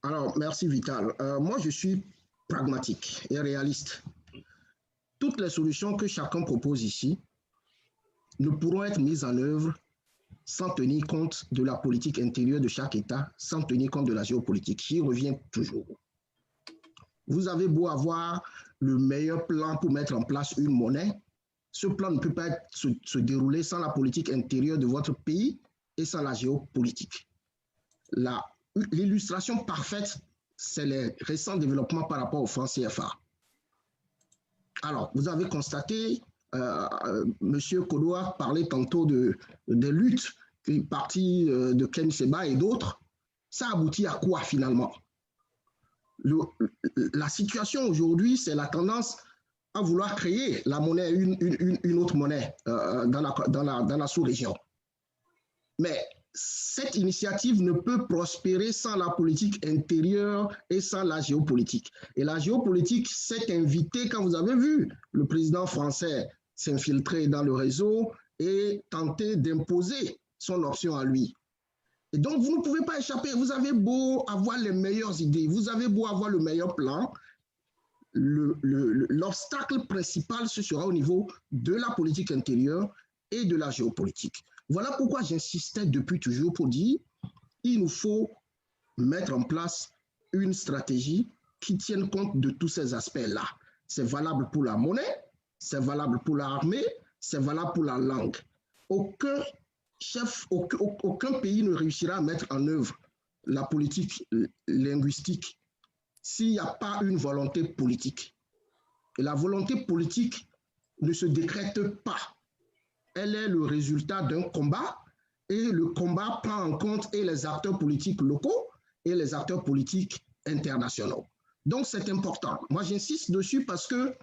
Alors, merci Vital. Moi, je suis pragmatique et réaliste. Toutes les solutions que chacun propose ici ne pourront être mises en œuvre sans tenir compte de la politique intérieure de chaque État, sans tenir compte de la géopolitique. J'y reviens toujours. Vous avez beau avoir le meilleur plan pour mettre en place une monnaie, ce plan ne peut pas se dérouler sans la politique intérieure de votre pays et sans la géopolitique. L'illustration parfaite, c'est les récents développements par rapport au franc CFA. Alors, vous avez constaté, M. Kodoa parlait tantôt des luttes du parti de Ken Seba et d'autres. Ça aboutit à quoi finalement? La situation aujourd'hui, c'est la tendance à vouloir créer la monnaie, une autre monnaie dans la sous-région. Mais cette initiative ne peut prospérer sans la politique intérieure et sans la géopolitique. Et la géopolitique s'est invitée, quand vous avez vu le président français s'infiltrer dans le réseau et tenter d'imposer son option à lui. Et donc, vous ne pouvez pas échapper. Vous avez beau avoir les meilleures idées, vous avez beau avoir le meilleur plan, l'obstacle principal, ce sera au niveau de la politique intérieure et de la géopolitique. Voilà pourquoi j'insistais depuis toujours pour dire qu'il nous faut mettre en place une stratégie qui tienne compte de tous ces aspects-là. C'est valable pour la monnaie, c'est valable pour l'armée, c'est valable pour la langue. Aucun pays ne réussira à mettre en œuvre la politique linguistique s'il n'y a pas une volonté politique. Et la volonté politique ne se décrète pas. Elle est le résultat d'un combat et le combat prend en compte et les acteurs politiques locaux et les acteurs politiques internationaux. Donc, c'est important. Moi, j'insiste dessus parce que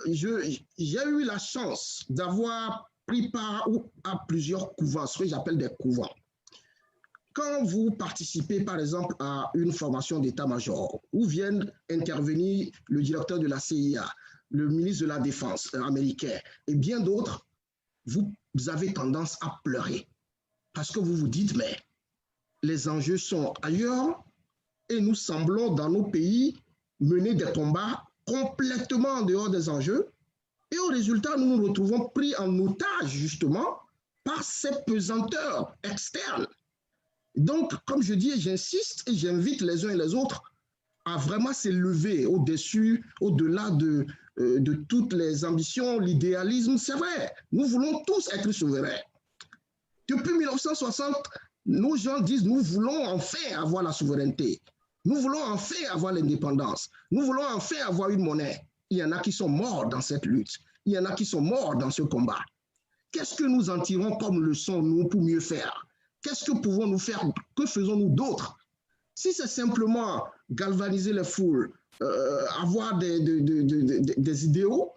j'ai eu la chance d'avoir pris part à plusieurs couvents, ce que j'appelle des couvents. Quand vous participez, par exemple, à une formation d'état-major, où viennent intervenir le directeur de la CIA, le ministre de la Défense américain et bien d'autres, vous avez tendance à pleurer parce que vous vous dites, mais les enjeux sont ailleurs et nous semblons dans nos pays mener des combats complètement en dehors des enjeux et au résultat, nous nous retrouvons pris en otage justement par ces pesanteurs externes. Donc, comme je dis, j'insiste et j'invite les uns et les autres à vraiment s'élever au-dessus, au-delà de toutes les ambitions, l'idéalisme. C'est vrai, nous voulons tous être souverains. Depuis 1960, nos gens disent nous voulons enfin avoir la souveraineté. Nous voulons enfin avoir l'indépendance. Nous voulons enfin avoir une monnaie. Il y en a qui sont morts dans cette lutte. Il y en a qui sont morts dans ce combat. Qu'est-ce que nous en tirons comme leçon, nous, pour mieux faire? Qu'est-ce que pouvons-nous faire? Que faisons-nous d'autre? Si c'est simplement galvaniser les foules, avoir des idéaux,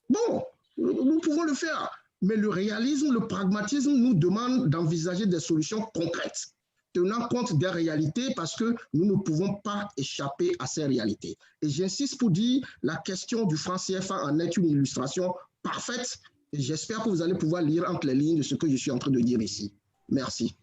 bon, nous pouvons le faire. Mais le réalisme, le pragmatisme nous demande d'envisager des solutions concrètes, tenant compte des réalités parce que nous ne pouvons pas échapper à ces réalités. Et j'insiste pour dire, la question du franc CFA en est une illustration parfaite et j'espère que vous allez pouvoir lire entre les lignes de ce que je suis en train de dire ici. Merci.